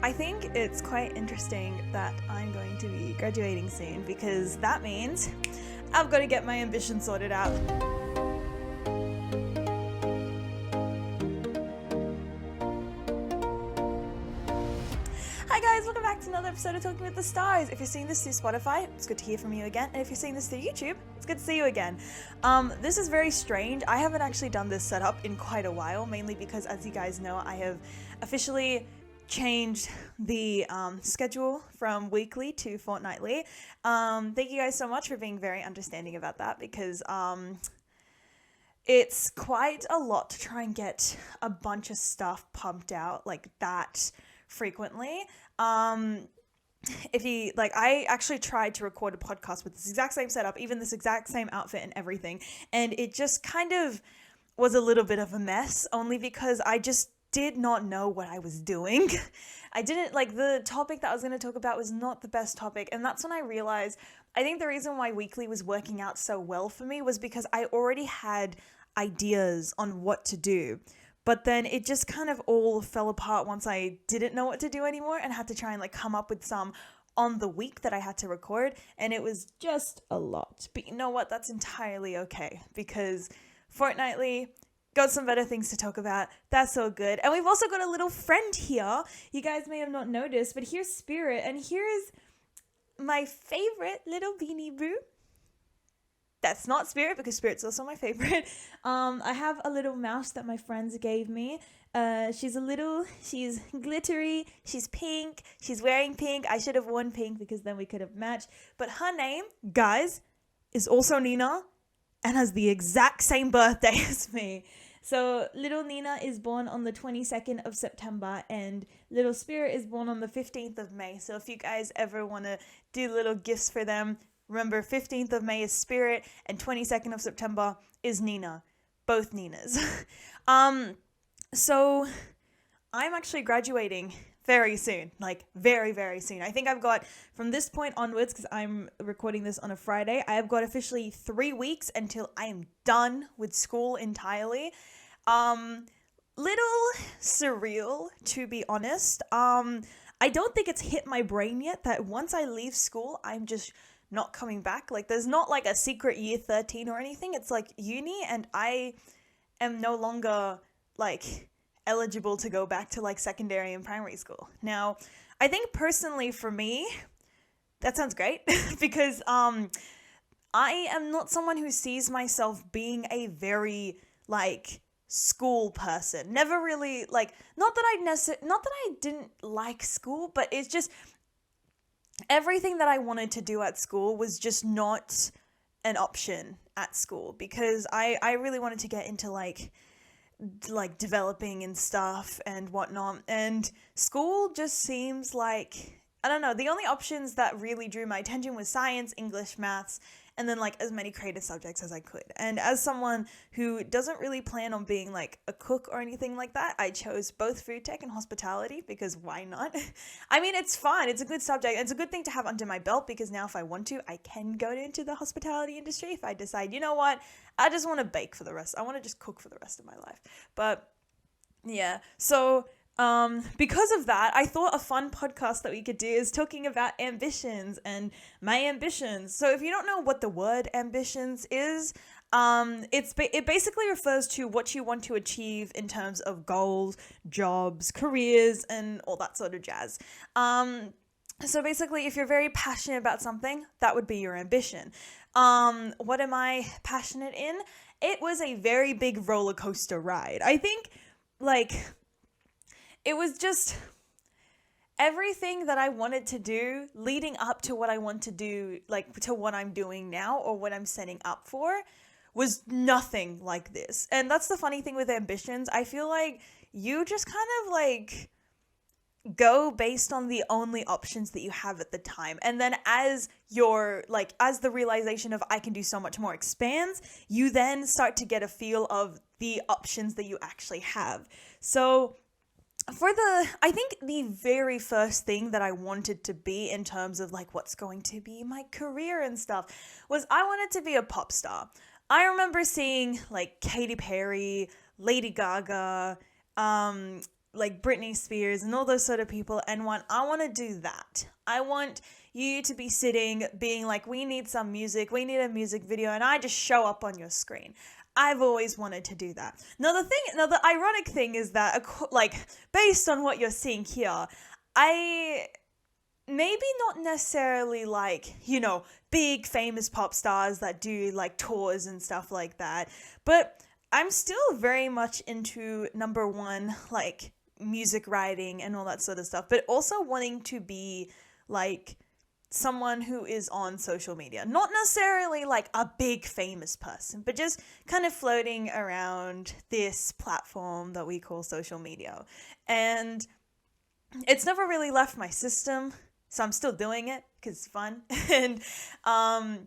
I think it's quite interesting that I'm going to be graduating soon because that means I've got to get my ambition sorted out. Hi guys, welcome back to another episode of Talking with the Stars. If you're seeing this through Spotify, it's good to hear from you again. And if you're seeing this through YouTube, it's good to see you again. This is very strange. I haven't actually done this setup in quite a while, mainly because, as you guys know, I have officially changed the schedule from weekly to fortnightly. Thank you guys so much for being very understanding about that because it's quite a lot to try and get a bunch of stuff pumped out like that frequently. If you like, I actually tried to record a podcast with this exact same setup, even this exact same outfit and everything, and it just kind of was a little bit of a mess, only because I just did not know what I was doing. I didn't like the topic that I was going to talk about was not the best topic, and that's when I realized I think the reason why weekly was working out so well for me was because I already had ideas on what to do. But then it just kind of all fell apart once I didn't know what to do anymore and had to try and like come up with some on the week that I had to record. And it was just a lot. But you know what? That's entirely okay because fortnightly, got some better things to talk about. That's all good. And we've also got a little friend here. You guys may have not noticed, but here's Spirit. And here's my favorite little Beanie Boo. That's not Spirit because Spirit's also my favorite. I have a little mouse that my friends gave me. She's glittery, she's pink, she's wearing pink. I should have worn pink because then we could have matched. But her name, guys, is also Nina and has the exact same birthday as me. So little Nina is born on the 22nd of September and little Spirit is born on the 15th of May. So if you guys ever want to do little gifts for them, remember, 15th of May is Spirit and 22nd of September is Nina. Both Ninas. So I'm actually graduating very soon, like very, very soon. I think I've got, from this point onwards, because I'm recording this on a Friday, I have got officially 3 weeks until I am done with school entirely. Little surreal, to be honest. I don't think it's hit my brain yet that once I leave school, I'm just not coming back. Like there's not like a secret year 13 or anything. It's like uni and I am no longer like eligible to go back to like secondary and primary school. Now, I think personally for me, that sounds great because I am not someone who sees myself being a very like school person. Never really like not that I didn't like school, but it's just everything that I wanted to do at school was just not an option at school because I really wanted to get into like developing and stuff and whatnot, and school just seems like, I don't know, the only options that really drew my attention was science, English, maths, and then like as many creative subjects as I could. And as someone who doesn't really plan on being like a cook or anything like that, I chose both food tech and hospitality because why not? I mean, it's fun. It's a good subject. It's a good thing to have under my belt because now if I want to, I can go into the hospitality industry if I decide, you know what, I just want to bake for the rest. I want to just cook for the rest of my life. But yeah, so because of that, I thought a fun podcast that we could do is talking about ambitions and my ambitions. So if you don't know what the word ambitions is, it basically refers to what you want to achieve in terms of goals, jobs, careers, and all that sort of jazz. So basically, if you're very passionate about something, that would be your ambition. What am I passionate in? It was a very big roller coaster ride. I think, like, it was just everything that I wanted to do leading up to what I want to do, like to what I'm doing now or what I'm setting up for, was nothing like this. And that's the funny thing with ambitions. I feel like you just kind of like go based on the only options that you have at the time. And then as the realization of I can do so much more expands, you then start to get a feel of the options that you actually have. So I think the very first thing that I wanted to be in terms of like what's going to be my career and stuff was I wanted to be a pop star. I remember seeing like Katy Perry, Lady Gaga, like Britney Spears and all those sort of people, and I want to do that. I want you to be sitting being like, we need some music, we need a music video, and I just show up on your screen. I've always wanted to do that. Now the ironic thing is that, like, based on what you're seeing here, I maybe not necessarily like, big famous pop stars that do like tours and stuff like that, but I'm still very much into number one, like music writing and all that sort of stuff, but also wanting to be like someone who is on social media. Not necessarily like a big famous person, but just kind of floating around this platform that we call social media. And it's never really left my system, so I'm still doing it because it's fun. And I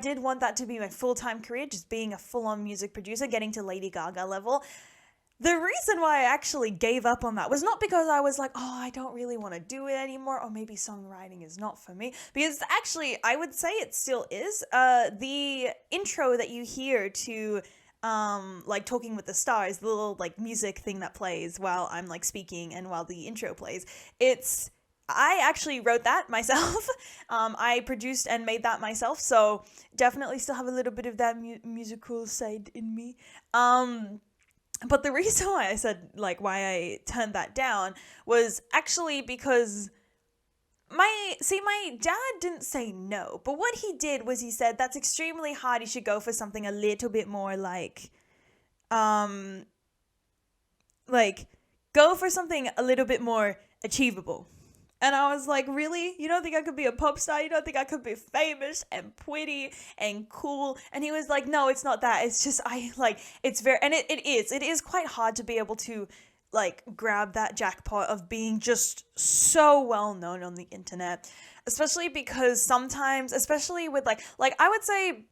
did want that to be my full-time career, just being a full-on music producer, getting to Lady Gaga level. The reason why I actually gave up on that was not because I was like, oh, I don't really want to do it anymore, or maybe songwriting is not for me. Because actually, I would say it still is. The intro that you hear to like Talking with the Stars, the little like music thing that plays while I'm like speaking and while the intro plays, I actually wrote that myself. I produced and made that myself, so definitely still have a little bit of that musical side in me. But the reason why I said, like, why I turned that down was actually because my dad didn't say no, but what he did was he said, that's extremely hard, you should go for something a little bit more like go for something a little bit more achievable. And I was like, really? You don't think I could be a pop star? You don't think I could be famous and pretty and cool? And he was like, no, it's not that. It's just, it's very, and it is quite hard to be able to like grab that jackpot of being just so well known on the internet, especially because sometimes, especially with like I would say,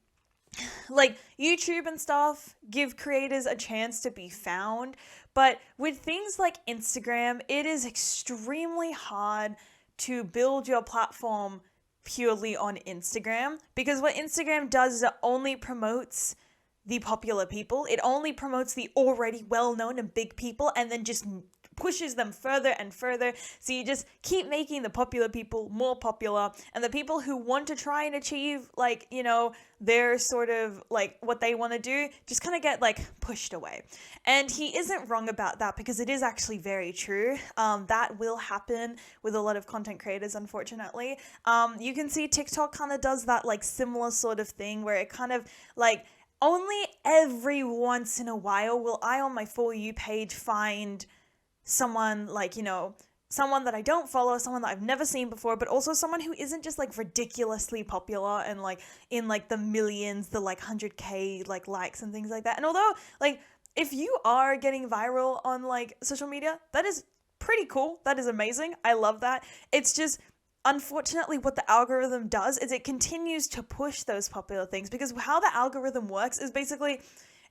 like YouTube and stuff give creators a chance to be found, but with things like Instagram, it is extremely hard to build your platform purely on Instagram, because what Instagram does is it only promotes the popular people. It only promotes the already well-known and big people, and then just pushes them further and further. So you just keep making the popular people more popular, and the people who want to try and achieve like, their sort of like what they want to do just kind of get like pushed away. And he isn't wrong about that, because it is actually very true. That will happen with a lot of content creators, unfortunately. You can see TikTok kind of does that like similar sort of thing, where it kind of like only every once in a while will I on my For You page find someone like, someone that I don't follow, someone that I've never seen before, but also someone who isn't just like ridiculously popular and like in like the millions, the like 100K like likes and things like that. And although like if you are getting viral on like social media, that is pretty cool. That is amazing. I love that. It's just, unfortunately, what the algorithm does is it continues to push those popular things, because how the algorithm works is basically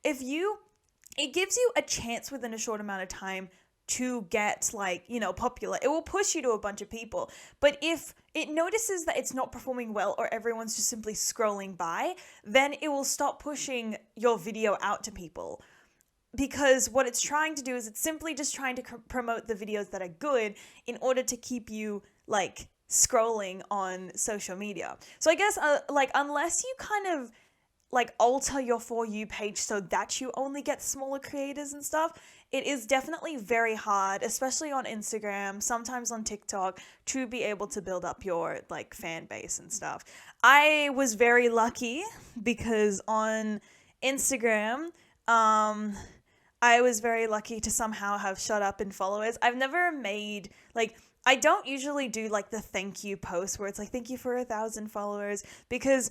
it gives you a chance within a short amount of time to get like, popular. It will push you to a bunch of people. But if it notices that it's not performing well, or everyone's just simply scrolling by, then it will stop pushing your video out to people. Because what it's trying to do is it's simply just trying to promote the videos that are good in order to keep you like scrolling on social media. So I guess unless you kind of like alter your For You page so that you only get smaller creators and stuff, it is definitely very hard, especially on Instagram, sometimes on TikTok, to be able to build up your like fan base and stuff. I was very lucky because on Instagram, I was very lucky to somehow have shot up in followers. I've never made like, I don't usually do like the thank you post where it's like, thank you for 1,000 followers, because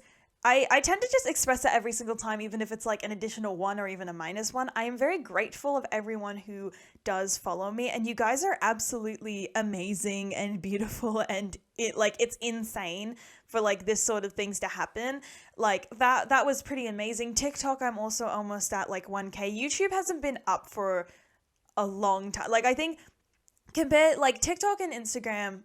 I tend to just express it every single time, even if it's like an additional one or even a -1. I am very grateful of everyone who does follow me, and you guys are absolutely amazing and beautiful, and it's insane for like this sort of things to happen. Like that was pretty amazing. TikTok, I'm also almost at like 1K. YouTube hasn't been up for a long time. Like I think compared like TikTok and Instagram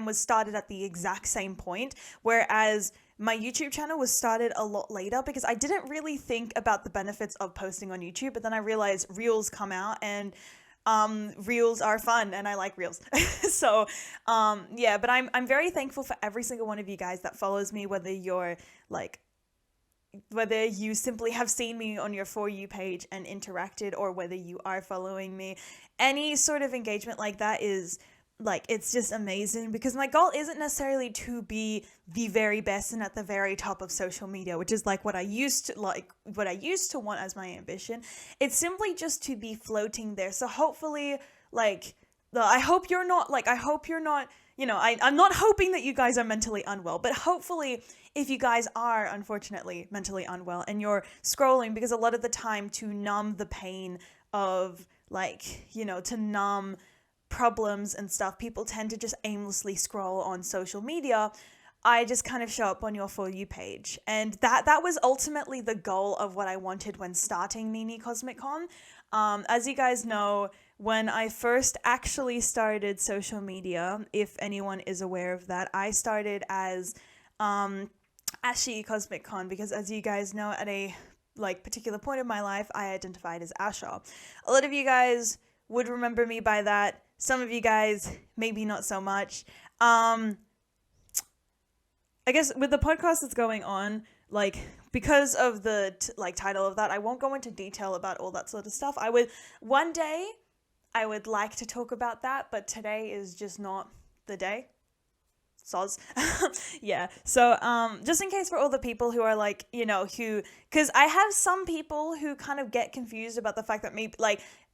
was started at the exact same point, whereas my YouTube channel was started a lot later because I didn't really think about the benefits of posting on YouTube, but then I realized Reels come out, and Reels are fun and I like Reels. So yeah, but I'm very thankful for every single one of you guys that follows me, whether you simply have seen me on your For You page and interacted, or whether you are following me. Any sort of engagement like that is it's just amazing, because my goal isn't necessarily to be the very best and at the very top of social media, which is what I used to want as my ambition. It's simply just to be floating there. So hopefully, I hope you're not, I'm not hoping that you guys are mentally unwell, but hopefully if you guys are unfortunately mentally unwell and you're scrolling, because a lot of the time, to numb the pain of to numb problems and stuff, people tend to just aimlessly scroll on social media. I just kind of show up on your For You page, and that was ultimately the goal of what I wanted when starting Mini Cosmic Con. As you guys know, when I first actually started social media, if anyone is aware of that, I started as Ashi Cosmic Con, because as you guys know, at a particular point in my life, I identified as Asha. A lot of you guys would remember me by that. Some of you guys, maybe not so much. I guess with the podcast that's going on, because of the title of that, I won't go into detail about all that sort of stuff. One day, I would like to talk about that, but today is just not the day. Soz. Yeah. So, just in case for all the people who are because I have some people who kind of get confused about the fact that maybe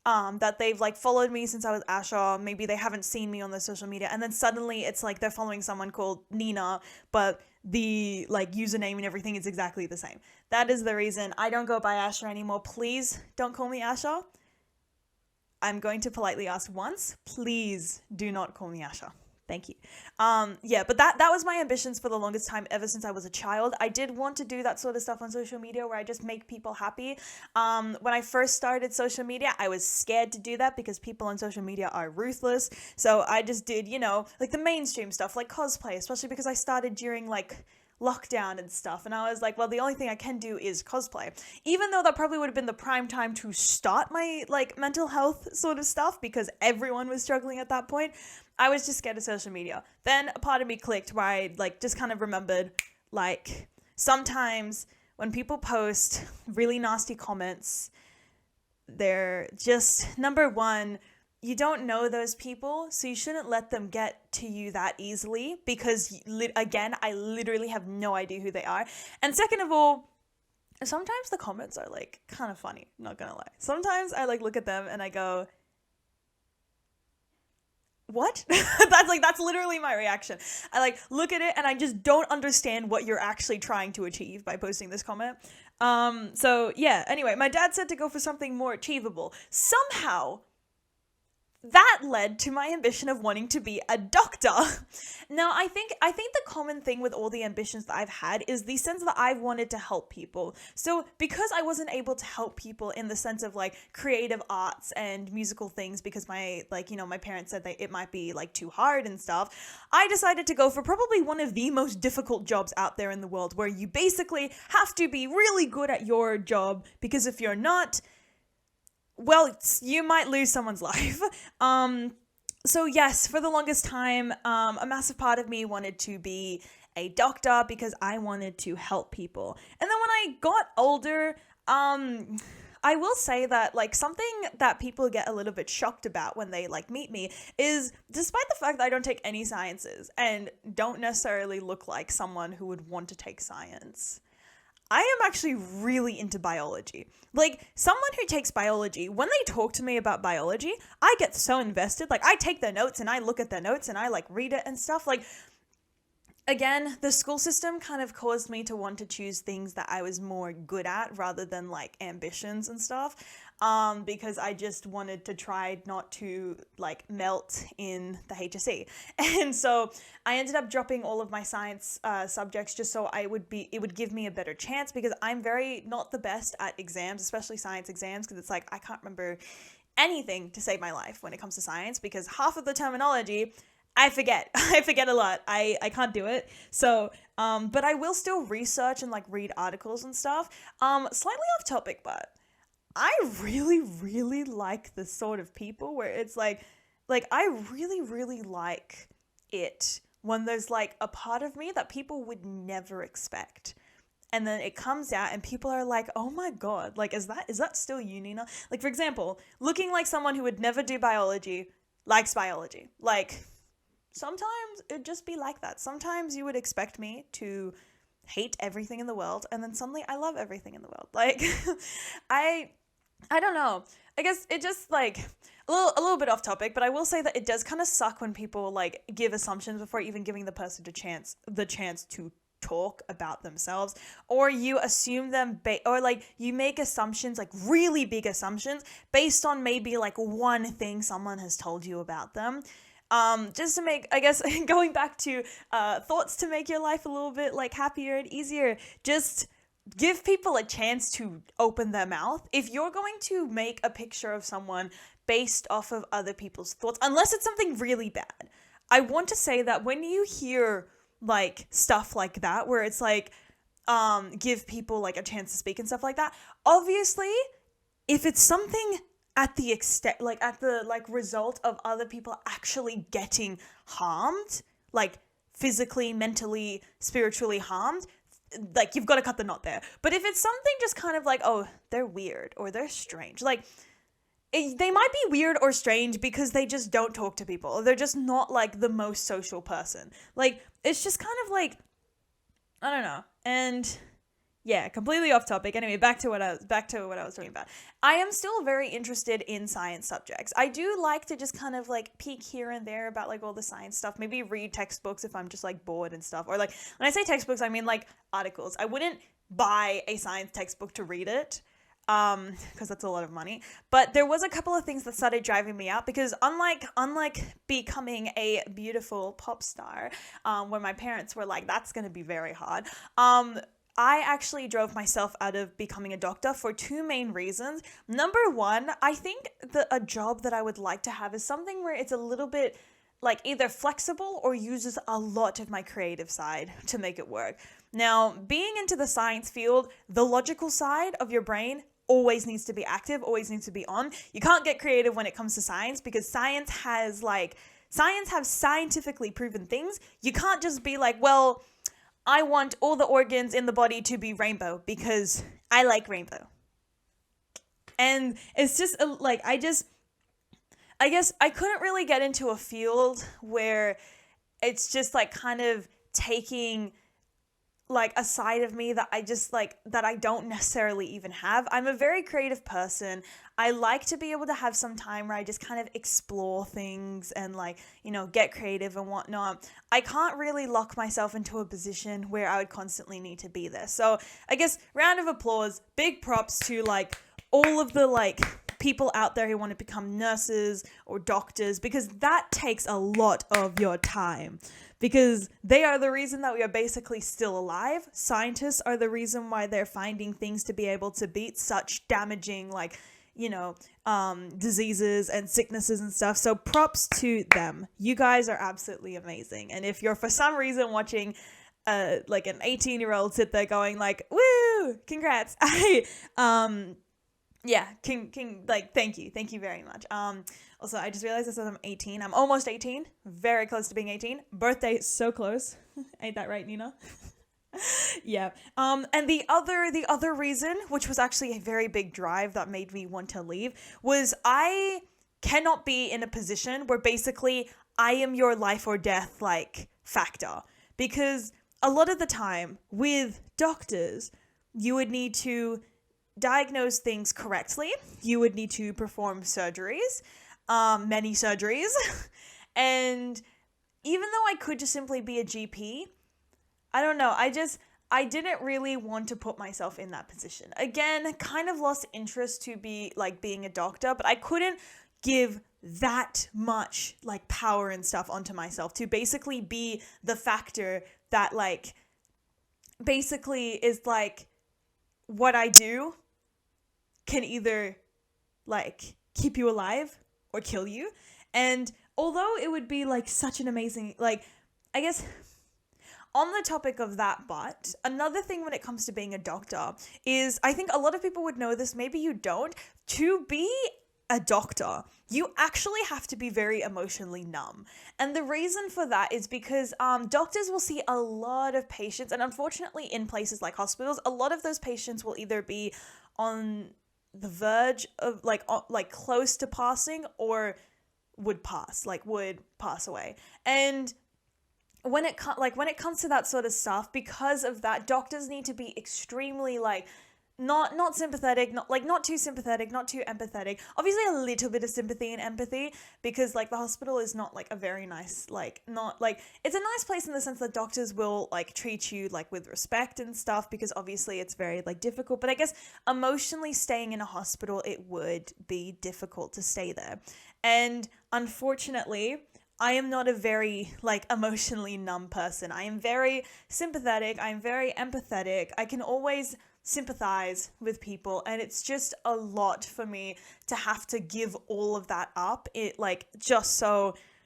that they've followed me since I was Asha. Maybe they haven't seen me on the social media, and then suddenly it's they're following someone called Nina, but the username and everything is exactly the same. That is the reason I don't go by Asha anymore. Please don't call me Asha. I'm going to politely ask once. Please do not call me Asha. Thank you. Yeah, but that was my ambitions for the longest time, ever since I was a child. I did want to do that sort of stuff on social media where I just make people happy. When I first started social media, I was scared to do that because people on social media are ruthless. So I just did, the mainstream stuff, like cosplay, especially because I started during lockdown and stuff, and I was well, the only thing I can do is cosplay, even though that probably would have been the prime time to start my mental health sort of stuff, because everyone was struggling at that point. I was just scared of social media. Then a part of me clicked where I just kind of remembered sometimes when people post really nasty comments, they're just, number one, you don't know those people, so you shouldn't let them get to you that easily, because again, I literally have no idea who they are. And second of all, sometimes the comments are kind of funny, not gonna lie. Sometimes I look at them and I go, what? That's literally my reaction. I look at it and I just don't understand what you're actually trying to achieve by posting this comment. So yeah, anyway, my dad said to go for something more achievable. Somehow that led to my ambition of wanting to be a doctor. Now, I think the common thing with all the ambitions that I've had is the sense that I've wanted to help people. So because I wasn't able to help people in the sense of creative arts and musical things, because my my parents said that it might be too hard and stuff, I decided to go for probably one of the most difficult jobs out there in the world, where you basically have to be really good at your job, because if you're not, well, you might lose someone's life. So yes, for the longest time, a massive part of me wanted to be a doctor because I wanted to help people. And then when I got older, I will say that something that people get a little bit shocked about when they meet me is, despite the fact that I don't take any sciences and don't necessarily look like someone who would want to take science, I am actually really into biology. Someone who takes biology, when they talk to me about biology, I get so invested. I take their notes and I look at their notes and I read it and stuff. Again, the school system kind of caused me to want to choose things that I was more good at rather than ambitions and stuff. Because I just wanted to try not to melt in the HSE. And so I ended up dropping all of my science subjects just so it would give me a better chance, because I'm very not the best at exams, especially science exams, because it's I can't remember anything to save my life when it comes to science, because half of the terminology I forget. I forget a lot. I can't do it. So, but I will still research and like read articles and stuff. Slightly off topic, but I really, really like the sort of people where it's like I really, really like it when there's like a part of me that people would never expect. And then it comes out and people are like, oh my God, like, is that still you, Nina? Like, for example, looking like someone who would never do biology likes biology. Like, sometimes it'd just be like that. Sometimes you would expect me to hate everything in the world, and then suddenly I love everything in the world. Like, I I don't know. I guess it just like a little bit off topic, but I will say that it does kind of suck when people like give assumptions before even giving the person the chance to talk about themselves, or you assume them or like you make assumptions, like really big assumptions based on maybe like one thing someone has told you about them. Just to make, I guess, going back to thoughts to make your life a little bit like happier and easier, just give people a chance to open their mouth. If you're going to make a picture of someone based off of other people's thoughts, unless it's something really bad, I want to say that when you hear like stuff like that, where it's like, give people like a chance to speak and stuff like that, obviously, if it's something at the extent, like at the like result of other people actually getting harmed, like physically, mentally, spiritually harmed, like you've got to cut the knot there. But if it's something just kind of like, oh, they're weird or they're strange, like they might be weird or strange because they just don't talk to people, or they're just not like the most social person. Like it's just kind of like, I don't know. And yeah, completely off topic. Anyway, back to what I was talking about. I am still very interested in science subjects. I do like to just kind of like peek here and there about like all the science stuff. Maybe read textbooks if I'm just like bored and stuff. Or like when I say textbooks, I mean like articles. I wouldn't buy a science textbook to read it, because that's a lot of money. But there was a couple of things that started driving me out, because unlike becoming a beautiful pop star, where my parents were like, that's going to be very hard. I actually drove myself out of becoming a doctor for two main reasons. Number one, I think that a job that I would like to have is something where it's a little bit like either flexible or uses a lot of my creative side to make it work. Now, being into the science field, the logical side of your brain always needs to be active, always needs to be on. You can't get creative when it comes to science, because science has scientifically proven things. You can't just be like, well, I want all the organs in the body to be rainbow because I like rainbow. And it's just like, I guess I couldn't really get into a field where it's just like kind of taking like a side of me that I just like, that I don't necessarily even have. I'm a very creative person. I like to be able to have some time where I just kind of explore things and like, get creative and whatnot. I can't really lock myself into a position where I would constantly need to be there. So I guess round of applause, big props to like all of the like people out there who want to become nurses or doctors, because that takes a lot of your time. Because they are the reason that we are basically still alive. Scientists are the reason why they're finding things to be able to beat such damaging, like, diseases and sicknesses and stuff. So props to them. You guys are absolutely amazing. And if you're for some reason watching like an 18-year-old sit there going like, woo, congrats. Yeah, thank you very much. Also, I just realized I said I'm 18. I'm almost 18, very close to being 18. Birthday so close. Ain't that right, Nina? Yeah. And the other reason, which was actually a very big drive that made me want to leave, was I cannot be in a position where basically I am your life or death like factor, because a lot of the time with doctors, you would need to diagnose things correctly. You would need to perform surgeries, many surgeries. And even though I could just simply be a GP, I don't know, I didn't really want to put myself in that position. Again, kind of lost interest to be like being a doctor, but I couldn't give that much like power and stuff onto myself to basically be the factor that like basically is like what I do can either like keep you alive or kill you. And although it would be like such an amazing, like, I guess on the topic of that, but another thing when it comes to being a doctor is, I think a lot of people would know this, maybe you don't, to be a doctor, you actually have to be very emotionally numb. And the reason for that is because doctors will see a lot of patients, and unfortunately in places like hospitals, a lot of those patients will either be on the verge of like close to passing, or would pass away. And when it comes to that sort of stuff, because of that, doctors need to be extremely like not sympathetic, not too sympathetic, not too empathetic. Obviously a little bit of sympathy and empathy, because like the hospital is not like a very nice, like, not like, it's a nice place in the sense that doctors will like treat you like with respect and stuff, because obviously it's very like difficult. But I guess emotionally staying in a hospital, it would be difficult to stay there. And unfortunately, I am not a very like emotionally numb person. I am very sympathetic. I'm very empathetic. I can always sympathize with people, and it's just a lot for me to have to give all of that up,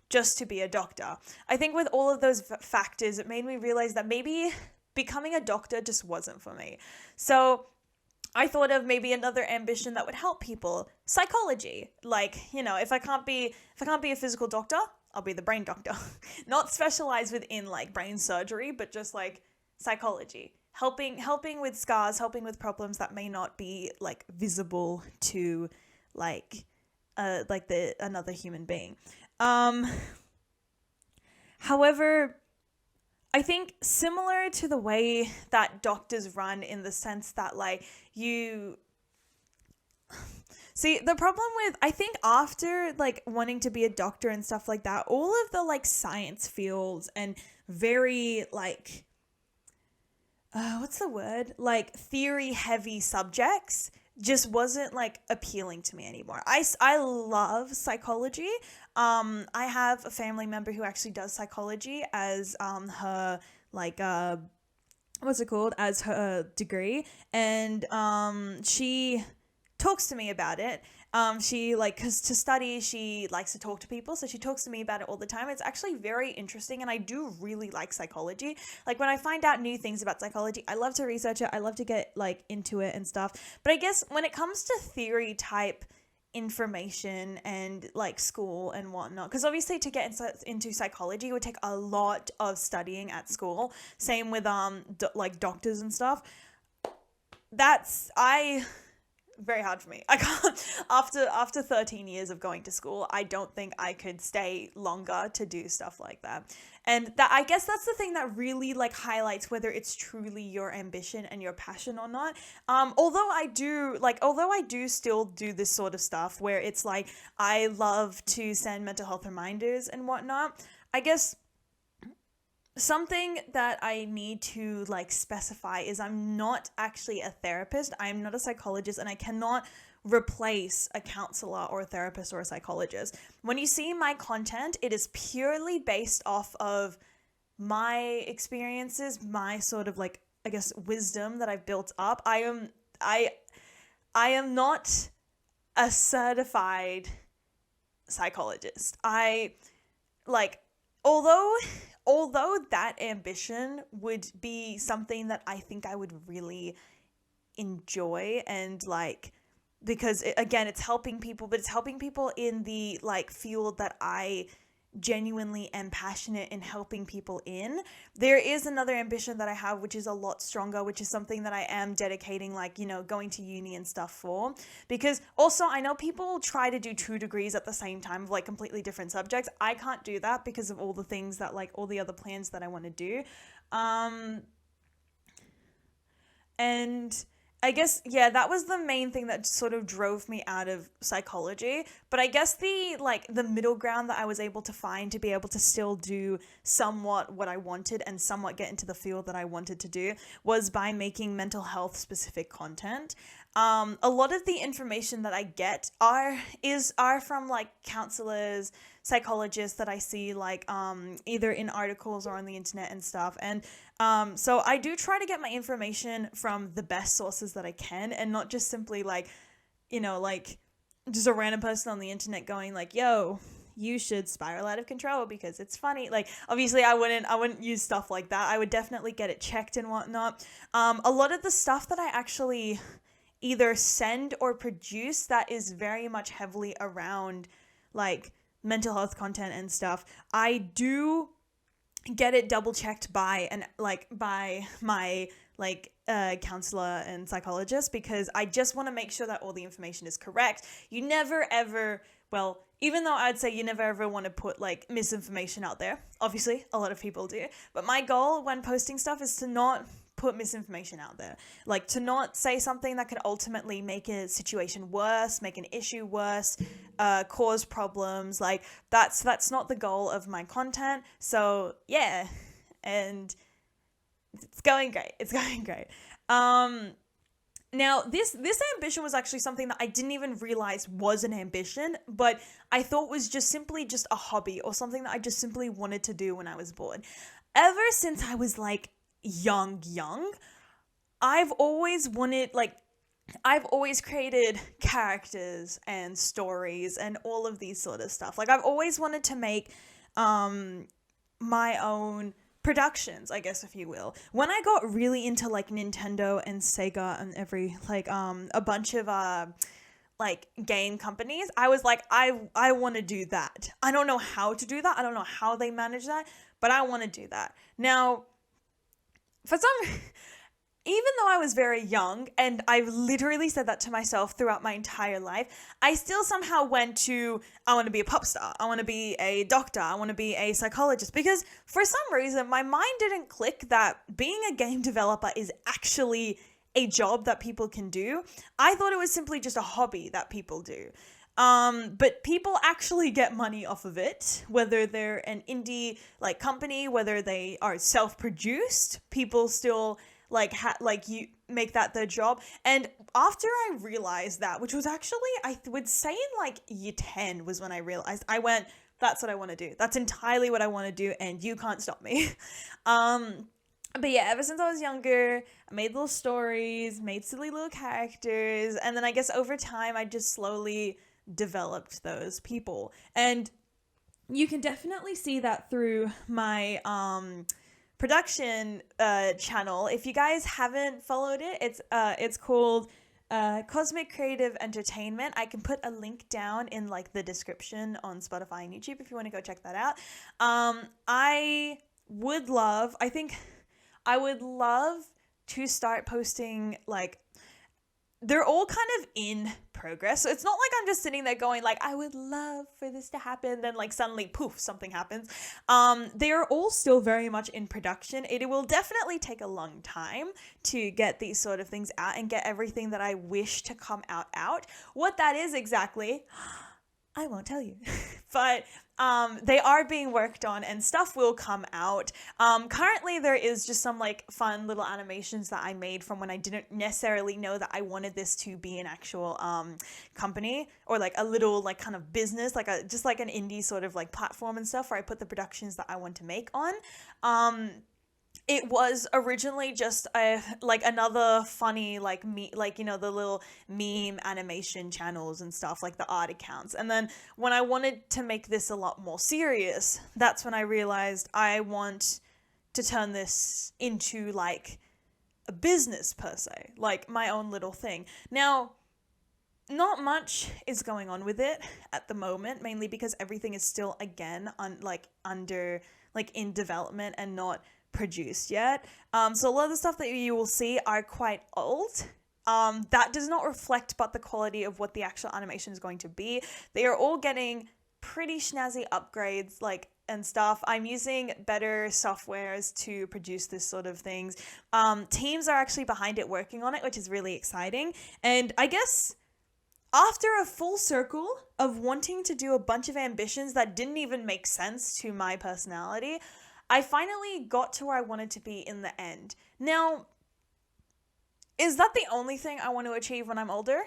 just to be a doctor. I think with all of those factors, it made me realize that maybe becoming a doctor just wasn't for me. So I thought of maybe another ambition that would help people: psychology. Like, if I can't be a physical doctor, I'll be the brain doctor. Not specialized within like brain surgery, but just like psychology. Helping with scars, helping with problems that may not be like visible to another human being. However, I think similar to the way that doctors run, in the sense that like you see, the problem with, I think after like wanting to be a doctor and stuff like that, all of the like science fields and very like what's the word? Like theory heavy subjects just wasn't like appealing to me anymore. I love psychology. I have a family member who actually does psychology as her like what's it called? As her degree, and she talks to me about it. She cause to study, she likes to talk to people, so she talks to me about it all the time. It's actually very interesting, and I do really like psychology. Like when I find out new things about psychology, I love to research it. I love to get like into it and stuff. But I guess when it comes to theory type information and like school and whatnot, because obviously to get into psychology would take a lot of studying at school. Same with like doctors and stuff. Very hard for me. I can't, after 13 years of going to school, I don't think I could stay longer to do stuff like that. And that, I guess that's the thing that really like highlights whether it's truly your ambition and your passion or not. Although I do still do this sort of stuff where it's like, I love to send mental health reminders and whatnot. I guess something that I need to like specify is I'm not actually a therapist. I'm not a psychologist, and I cannot replace a counselor or a therapist or a psychologist. When you see my content, it is purely based off of my experiences, my sort of like, I guess, wisdom that I've built up. I am not a certified psychologist. Although that ambition would be something that I think I would really enjoy, and like, because again, it's helping people, but it's helping people in the like field that I genuinely am passionate in helping people in. There is another ambition that I have, which is a lot stronger, which is something that I am dedicating, like, going to uni and stuff for, because also I know people try to do 2 degrees at the same time of like completely different subjects. I can't do that because of all the things that like all the other plans that I want to do. And I guess, yeah, that was the main thing that sort of drove me out of psychology. But I guess the middle ground that I was able to find to be able to still do somewhat what I wanted and somewhat get into the field that I wanted to do was by making mental health specific content. A lot of the information that I get are from like counselors, psychologists that I see like either in articles or on the internet and stuff. And so I do try to get my information from the best sources that I can, and not just simply like, like just a random person on the internet going like, yo, you should spiral out of control because it's funny. Like, obviously I wouldn't use stuff like that. I would definitely get it checked and whatnot. A lot of the stuff that I actually either send or produce that is very much heavily around like mental health content and stuff, I do get it double checked by my counselor and psychologist, because I just want to make sure that all the information is correct. You never ever, well, even though I'd say you never ever want to put like misinformation out there, obviously a lot of people do, but my goal when posting stuff is to not put misinformation out there, like to not say something that could ultimately make a situation worse, make an issue worse, cause problems. Like that's not the goal of my content. So yeah, and it's going great. It's going great. Now this ambition was actually something that I didn't even realize was an ambition, but I thought was just a hobby or something that I just simply wanted to do when I was bored. Ever since I was like young, I've always created characters and stories and all of these sort of stuff. Like I've always wanted to make my own productions, I guess, if you will. When I got really into like Nintendo and Sega and every a bunch of like game companies, I was like, I want to do that. I don't know how to do that. I don't know how they manage that, but I want to do that. Now, even though I was very young, and I've literally said that to myself throughout my entire life, I still somehow went to, I want to be a pop star, I want to be a doctor, I want to be a psychologist, because for some reason my mind didn't click that being a game developer is actually a job that people can do. I thought it was simply just a hobby that people do. But people actually get money off of it, whether they're an indie like company, whether they are self-produced, people still you make that their job. And after I realized that, which was actually, I would say in like year 10 was when I realized, I went, that's what I want to do. That's entirely what I want to do, and you can't stop me. But yeah, ever since I was younger, I made little stories, made silly little characters, and then I guess over time I just slowly developed those people. And you can definitely see that through my production channel. If you guys haven't followed it, it's called Cosmic Creative Entertainment. I can put a link down in like the description on Spotify and YouTube if you want to go check that out. I would love to start posting, like, they're all kind of in progress. So it's not like I'm just sitting there going like, I would love for this to happen. Then like suddenly poof, something happens. They are all still very much in production. It will definitely take a long time to get these sort of things out and get everything that I wish to come out. What that is exactly, I won't tell you, but they are being worked on and stuff will come out. Currently there is just some like fun little animations that I made from when I didn't necessarily know that I wanted this to be an actual company, or like a little like kind of business, like just like an indie sort of like platform and stuff where I put the productions that I want to make on. It was originally just another funny the little meme animation channels and stuff, like the art accounts. And then when I wanted to make this a lot more serious, that's when I realized I want to turn this into like a business per se, like my own little thing. Now, not much is going on with it at the moment, mainly because everything is still again in development and not produced yet. So a lot of the stuff that you will see are quite old. That does not reflect but the quality of what the actual animation is going to be. They are all getting pretty snazzy upgrades and stuff. I'm using better softwares to produce this sort of things. Teams are actually behind it working on it, which is really exciting. And I guess after a full circle of wanting to do a bunch of ambitions that didn't even make sense to my personality, I finally got to where I wanted to be in the end. Now, is that the only thing I want to achieve when I'm older?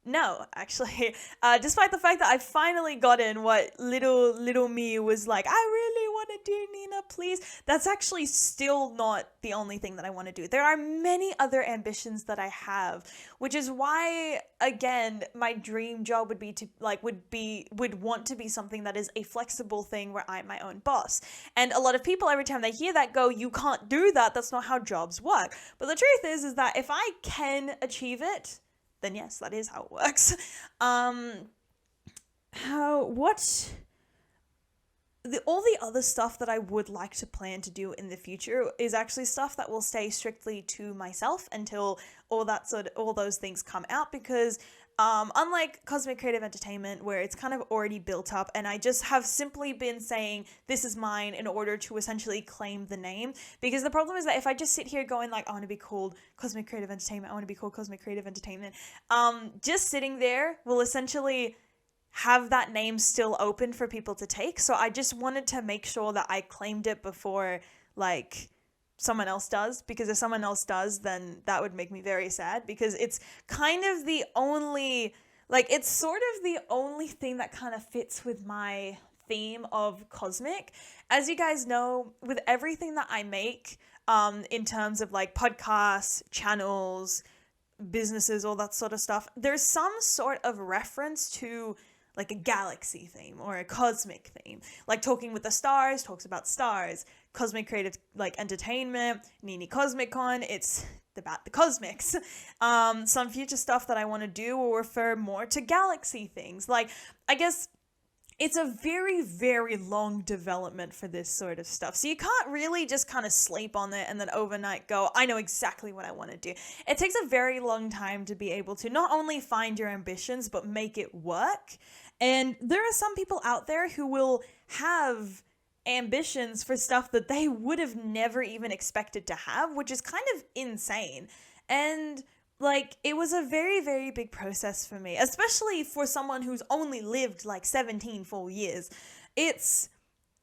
No, actually, despite the fact that I finally gotten what little me was like, I really want to do, Nina, please. That's actually still not the only thing that I want to do. There are many other ambitions that I have, which is why, again, my dream job would be to would want to be something that is a flexible thing where I'm my own boss. And a lot of people, every time they hear that, go, you can't do that. That's not how jobs work. But the truth is that if I can achieve it, then yes, that is how it works. All the other stuff that I would like to plan to do in the future is actually stuff that will stay strictly to myself until all those things come out, because unlike Cosmic Creative Entertainment, where it's kind of already built up and I just have simply been saying this is mine in order to essentially claim the name, because the problem is that if I just sit here going like, I want to be called Cosmic Creative Entertainment, I want to be called Cosmic Creative Entertainment, just sitting there will essentially have that name still open for people to take. So I just wanted to make sure that I claimed it before like someone else does, because if someone else does, then that would make me very sad, because it's kind of the only, it's sort of the only thing that kind of fits with my theme of cosmic. As you guys know, with everything that I make, in terms of like podcasts, channels, businesses, all that sort of stuff, there's some sort of reference to like a galaxy theme or a cosmic theme. Like Talking with the Stars talks about stars. Cosmic Creative Entertainment, Nini Cosmic Con, it's about the cosmics. Some future stuff that I want to do will refer more to galaxy things. Like, I guess it's a very, very long development for this sort of stuff. So you can't really just kind of sleep on it and then overnight go, I know exactly what I want to do. It takes a very long time to be able to not only find your ambitions, but make it work. And there are some people out there who will have ambitions for stuff that they would have never even expected to have, which is kind of insane. And like, it was a very, very big process for me, especially for someone who's only lived like 17 full years. It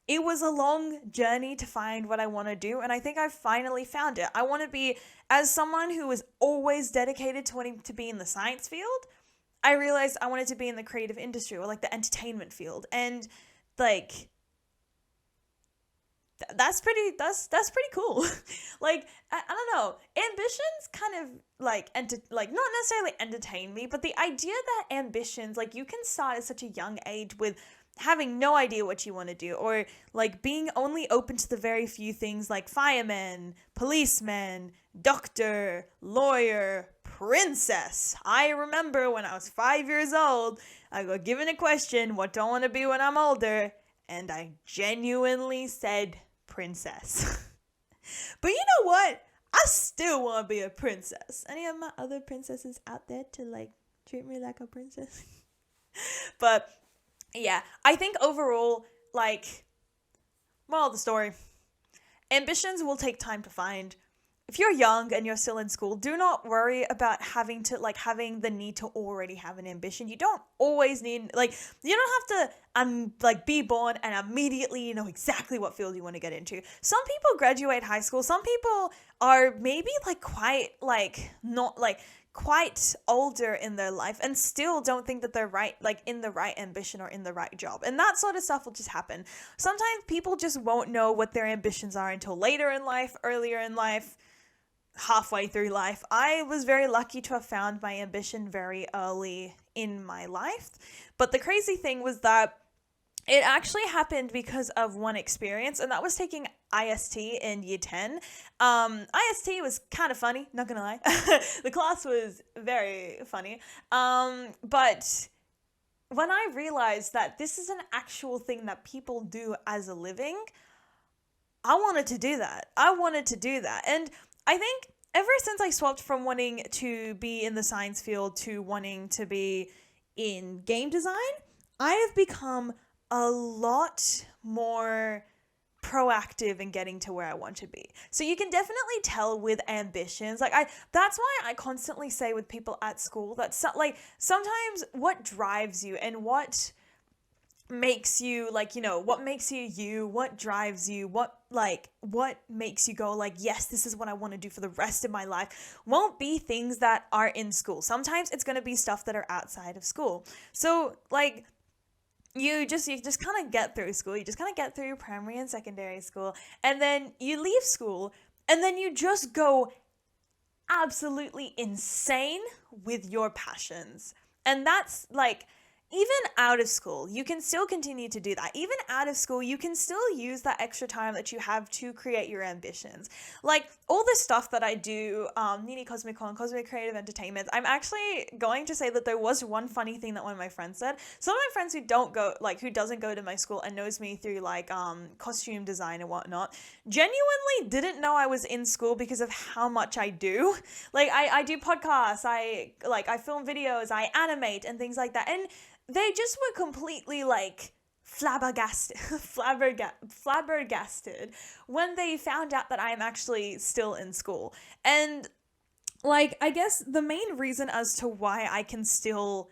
was a long journey to find what I want to do, and I think I've finally found it. I want to be, as someone who was always dedicated to wanting to be in the science field, I realized I wanted to be in the creative industry or like the entertainment field. And like, that's pretty cool. Like, I don't know, ambitions kind of like not necessarily entertain me, but the idea that ambitions, like, you can start at such a young age with having no idea what you want to do, or like being only open to the very few things like fireman, policeman, doctor, lawyer, princess. I remember when I was 5 years old, I got given a question, what do I want to be when I'm older? And I genuinely said princess. But you know what? I still want to be a princess. Any of my other princesses out there to like treat me like a princess? But yeah, I think overall, like, moral of the story, ambitions will take time to find. If you're young and you're still in school, do not worry about having the need to already have an ambition. You don't always need, like, you don't have to be born and immediately know exactly what field you want to get into. Some people graduate high school. Some people are maybe quite older in their life and still don't think that they're in the right ambition or in the right job. And that sort of stuff will just happen. Sometimes people just won't know what their ambitions are until later in life, earlier in life, halfway through life. I was very lucky to have found my ambition very early in my life. But the crazy thing was that it actually happened because of one experience, and that was taking IST in year 10. IST was kind of funny, not gonna lie. The class was very funny. But when I realized that this is an actual thing that people do as a living, I wanted to do that. And I think ever since I swapped from wanting to be in the science field to wanting to be in game design, I have become a lot more proactive in getting to where I want to be. So you can definitely tell with ambitions. That's why I constantly say with people at school that sometimes what drives you and what makes you like, what makes you you, what drives you, what makes you go like, yes, this is what I want to do for the rest of my life, won't be things that are in school. Sometimes it's going to be stuff that are outside of school. So like you just kind of get through school. You just kind of get through primary and secondary school, and then you leave school, and then you just go absolutely insane with your passions. And that's like, even out of school, you can still continue to do that. Even out of school, you can still use that extra time that you have to create your ambitions. Like all the stuff that I do, Nini Cosmic Con, Cosmic Creative Entertainment, I'm actually going to say that there was one funny thing that one of my friends said. Some of my friends who doesn't go to my school and knows me through like costume design and whatnot, genuinely didn't know I was in school because of how much I do. Like I do podcasts, I film videos, I animate and things like that. And they just were completely like flabbergasted when they found out that I am actually still in school. And like, I guess the main reason as to why I can still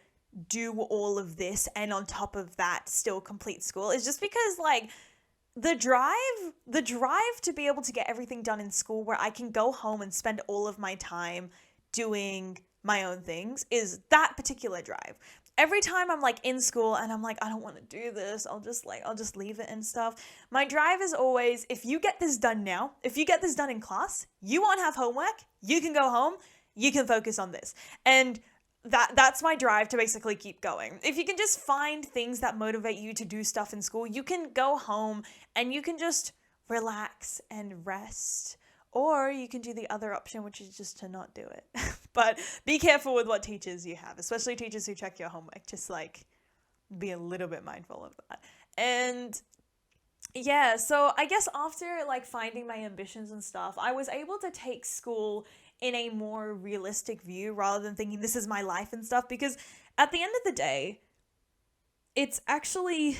do all of this and on top of that still complete school is just because like the drive to be able to get everything done in school where I can go home and spend all of my time doing my own things is that particular drive. Every time I'm like in school and I'm like, I don't want to do this, I'll just leave it and stuff. My drive is always, if you get this done now, if you get this done in class, you won't have homework, you can go home, you can focus on this. And that's my drive to basically keep going. If you can just find things that motivate you to do stuff in school, you can go home and you can just relax and rest. Or you can do the other option, which is just to not do it. But be careful with what teachers you have, especially teachers who check your homework. Just like be a little bit mindful of that. And yeah, so I guess after like finding my ambitions and stuff, I was able to take school in a more realistic view rather than thinking this is my life and stuff. Because at the end of the day, it's actually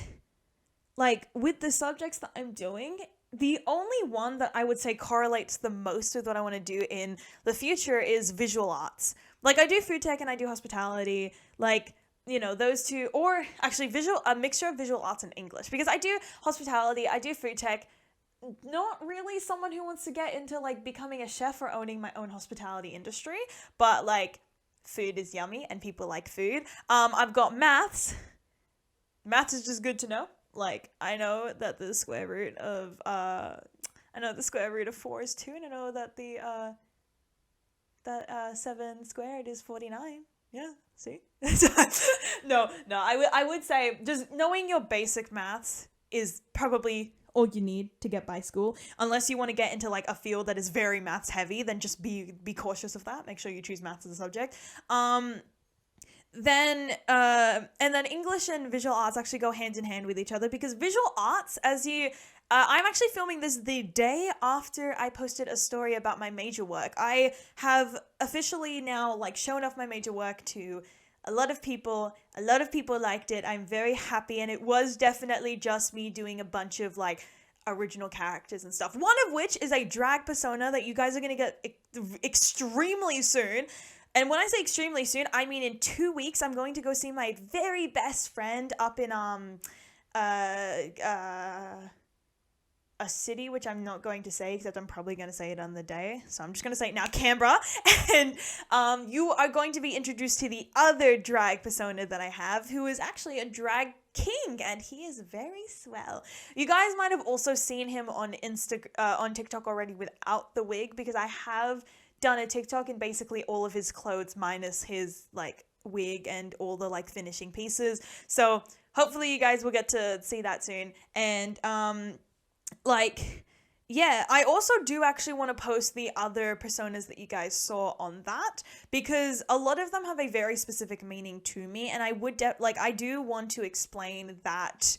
like with the subjects that I'm doing, the only one that I would say correlates the most with what I want to do in the future is visual arts. Like I do food tech and I do hospitality, like, those two, or actually a mixture of visual arts and English, because I do hospitality, I do food tech, not really someone who wants to get into like becoming a chef or owning my own hospitality industry, but like food is yummy and people like food. I've got maths. Maths is just good to know. Like, I know that the square root of 4 is 2, and I know that that 7 squared is 49. Yeah, see? No, I would say just knowing your basic maths is probably all you need to get by school. Unless you want to get into like a field that is very maths heavy, then just be cautious of that. Make sure you choose maths as a subject. Then English and visual arts actually go hand in hand with each other, because visual arts, I'm actually filming this the day after I posted a story about my major work. I have officially now like shown off my major work to a lot of people. A lot of people liked it. I'm very happy, and it was definitely just me doing a bunch of like original characters and stuff. One of which is a drag persona that you guys are going to get extremely soon. And when I say extremely soon, I mean in 2 weeks, I'm going to go see my very best friend up in a city, which I'm not going to say, except I'm probably going to say it on the day. So I'm just going to say it now, Canberra. And you are going to be introduced to the other drag persona that I have, who is actually a drag king, and he is very swell. You guys might have also seen him on TikTok already without the wig, because I have done a TikTok in basically all of his clothes minus his like wig and all the like finishing pieces. So hopefully you guys will get to see that soon. And yeah, I also do actually want to post the other personas that you guys saw on that, because a lot of them have a very specific meaning to me, and I do want to explain that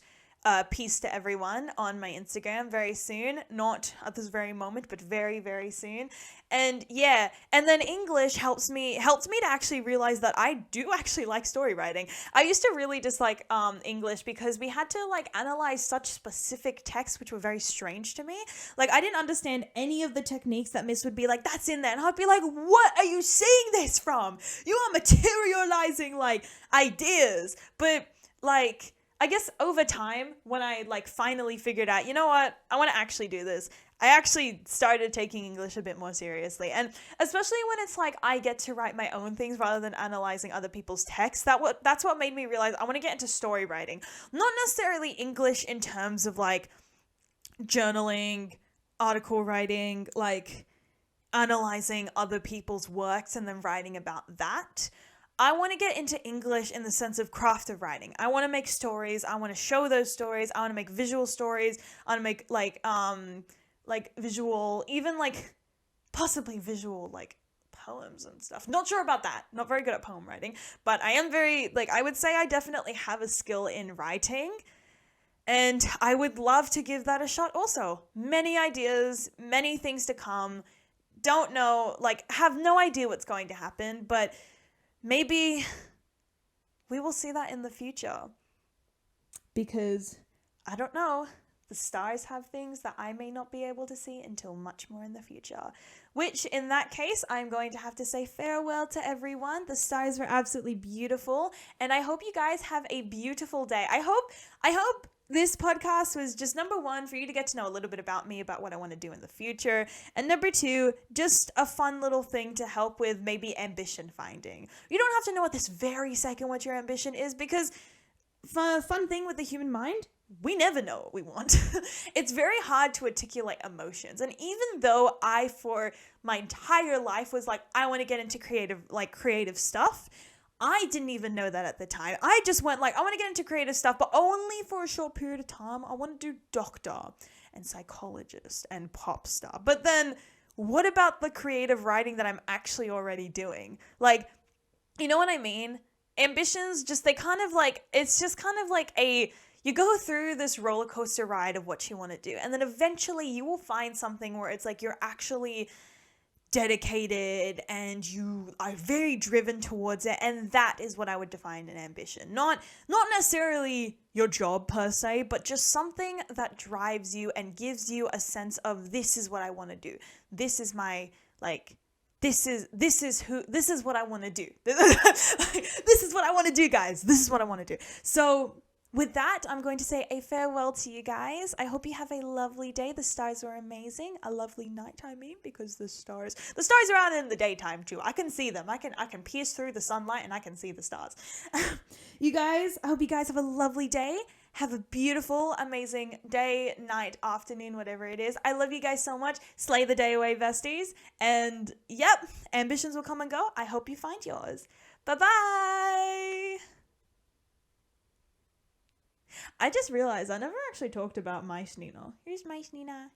piece to everyone on my Instagram very soon. Not at this very moment, but very, very soon. And yeah, and then English helped me to actually realize that I do actually like story writing. I used to really dislike English because we had to like analyze such specific texts which were very strange to me. Like I didn't understand any of the techniques that Miss would be like, that's in there, and I'd be like, what are you seeing this from? You are materializing like ideas. But like I guess over time, when I like finally figured out, you know what, I want to actually do this, I actually started taking English a bit more seriously. And especially when it's like I get to write my own things rather than analyzing other people's texts, that's what made me realize I want to get into story writing. Not necessarily English in terms of like journaling, article writing, like analyzing other people's works and then writing about that. I want to get into English in the sense of craft of writing. I want to make stories. I want to show those stories. I want to make visual stories. I want to make like visual, even like possibly visual like poems and stuff. Not sure about that. Not very good at poem writing, but I am very like I would say I definitely have a skill in writing. And I would love to give that a shot also. Many ideas, many things to come. Don't know, like have no idea what's going to happen, but maybe we will see that in the future. Because, I don't know, the stars have things that I may not be able to see until much more in the future. Which, in that case, I'm going to have to say farewell to everyone. The stars were absolutely beautiful. And I hope you guys have a beautiful day. I hope this podcast was just number one, for you to get to know a little bit about me, about what I want to do in the future. And number two, just a fun little thing to help with maybe ambition finding. You don't have to know at this very second what your ambition is, because fun thing with the human mind, we never know what we want. It's very hard to articulate emotions. And even though I, for my entire life, was like, I want to get into creative stuff, I didn't even know that at the time. I just went like, I want to get into creative stuff, but only for a short period of time. I want to do doctor and psychologist and pop star. But then what about the creative writing that I'm actually already doing? Like, you know what I mean? Ambitions just, they kind of like, it's just kind of like you go through this roller coaster ride of what you want to do. And then eventually you will find something where it's like you're actually dedicated and you are very driven towards it, and that is what I would define an ambition. Not necessarily your job per se, but just something that drives you and gives you a sense of, this is what I want to do. This is my like this is what I want to do. This is what I want to do, guys. This is what I want to do. So with that, I'm going to say a farewell to you guys. I hope you have a lovely day. The stars were amazing. A lovely night, I mean, because the stars are out in the daytime too. I can see them. I can pierce through the sunlight and I can see the stars. You guys, I hope you guys have a lovely day. Have a beautiful, amazing day, night, afternoon, whatever it is. I love you guys so much. Slay the day away, besties. And yep, ambitions will come and go. I hope you find yours. Bye-bye. I just realized I never actually talked about Mice Nina. Here's Mice Nina.